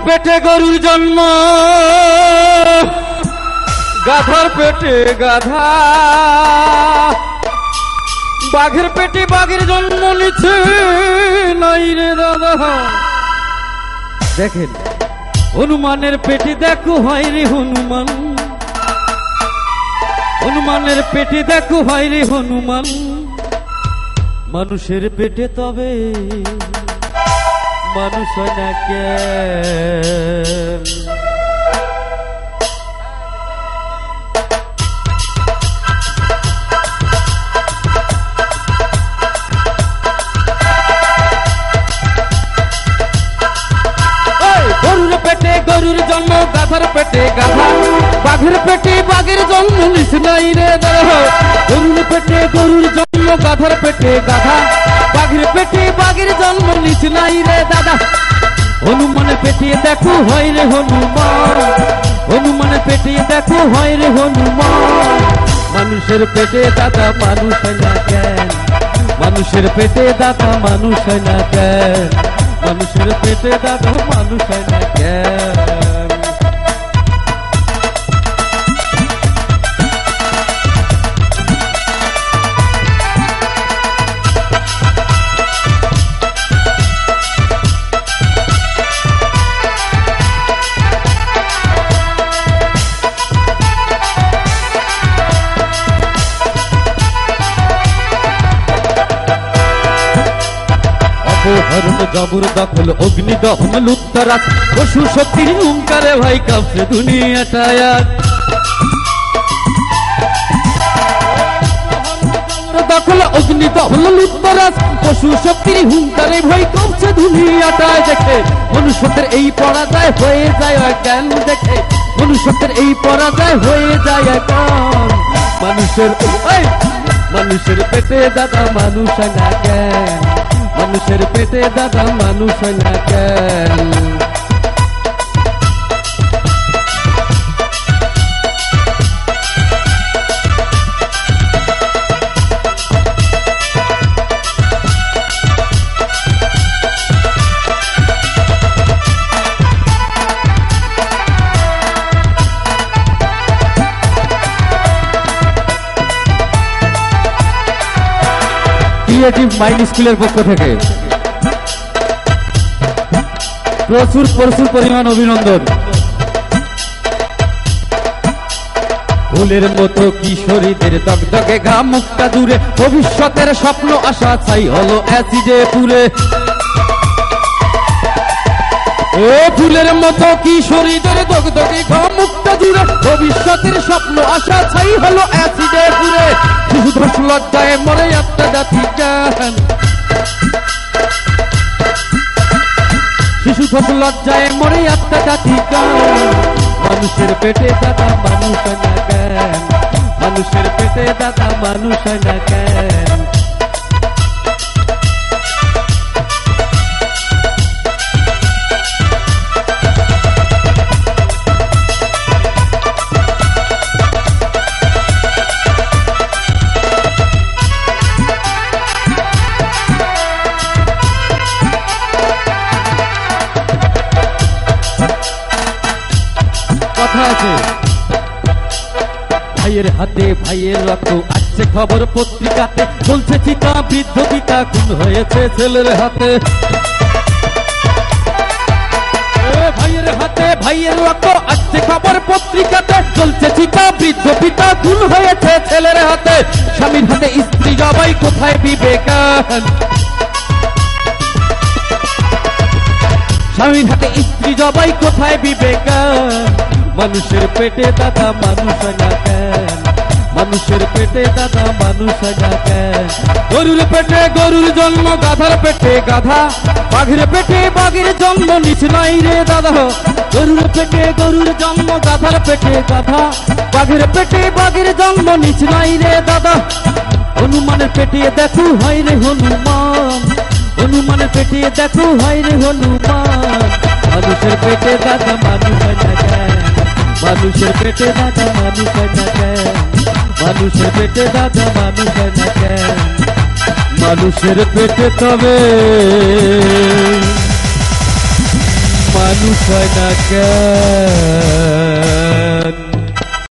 পেটে গরুর জন্ম, গাধার পেটে গাধা, বাঘের পেটে বাঘের জন্ম নিচ্ছে নাই রে দাদা। দেখেন হনুমানের পেটে দেখো হয় রে হনুমান, হনুমানের পেটে দেখো হয় রে হনুমান, মানুষের পেটে তবে মানুষ হয় না কেন? গরুর পেটে গরুর জন্ম, গাধার পেটে গাধা, বাঘের পেটে বাঘের জন্ম নিস নাই রে দাদা। গরুর পেটে গরুর জন্ম, গাধার পেটে গাধা, বাঘের পেটে বাঘের জন্ম নিস নাই রে দাদা। হনুমানের পেটে দেখো হয় রে হনুমান, হনুমানের পেটে দেখো হয় রে হনুমান, মানুষের পেটে দাদা মানুষ হয় না কেন? মানুষের পেটে দাদা মানুষ হয় না কেন? মানুষের পেটে দাদা মানুষ হয় না কেন? অপহরণ জবর দখল অগ্নি দহন লুপ্তরাজ, পশু শক্তির হুঙ্কারে ভাই কাঁপছে দুনিয়াটা আজ। দখল অগ্নি দহন লুপ্তরাজ, পশু শক্তির হুঙ্কারে ভয় কাঁপছে দুনিয়াটা। দেখে মনুষ্যত্বের এই পরাজয় হয়ে যায় জ্ঞান, দেখে মনুষ্যত্বের এই পরাজয় হয়ে যায় জ্ঞান। মানুষের মানুষের পেটে দাদা মানুষ না জ্ঞান, মানুষের পেটে দাদা মানুষ হয় না কেন? ক্রিয়েটিভ মাইন্ড স্কুলের পক্ষ থেকে প্রচুর প্রচুর পরিমাণ অভিনন্দন। ফুলের মতো কিশোরীদের দগদগে ঘাম মুখটা দূরে, ভবিষ্যতের স্বপ্ন আশা ছাই হলো অ্যাসিডে পুরে। ও ফুলের মতো কিশোরীদের দগদগে ঘাম মুখটা দূরে, ভবিষ্যতের স্বপ্ন আশা ছাই হলো অ্যাসিডে পুরে। শিশু ধস লজ্জায় মরে একটা জাতি জ্ঞান, শিশু ধস লজ্জায় মরে একটা জাতি জ্ঞান। মানুষের পেটে দাদা মানুষ না কেন? মানুষের পেটে দাদা মানুষ না কেন? ভাইয়ের হাতে ভাইয়ের রক্ত আসছে খবর পত্রিকাতে, চলছে চিতা বৃদ্ধ পিতা খুন হয়েছে ছেলের হাতে। ভাইয়ের হাতে ভাইয়ের রক্ত আসছে খবর পত্রিকাতে, চলছে চিতা বৃদ্ধ পিতা খুন হয়েছে ছেলের হাতে। স্বামীর হাতে স্ত্রী জবাই, কোথায় বিবেকান? স্বামীর হাতে স্ত্রী জবাই, কোথায় বিবেকান? মানুষের পেটে দাদা মানুষ না কেন? মানুষের পেটে দাদা মানুষ না কেন? গরুর পেটে গরুর জন্ম, গাধার পেটে গাধা, বাঘের পেটে বাঘের জন্ম নিস নাই রে দাদা। গরুর পেটে গরুর জন্ম, গাধার পেটে গাধা, বাঘের পেটে বাঘের জন্ম নিস নাই রে দাদা। হনুমানের পেটে দেখো হয় রে হনুমান, হনুমানের পেটে দেখো হয় রে হনুমান, মানুষের পেটে দাদা মানুষ না কেন? মানুষের পেটে দাদা মানুষ না কেন? মানুষের পেটে দাদা মানুষ না কেন? মানুষের পেটে তবে মানুষ হয় না কেন?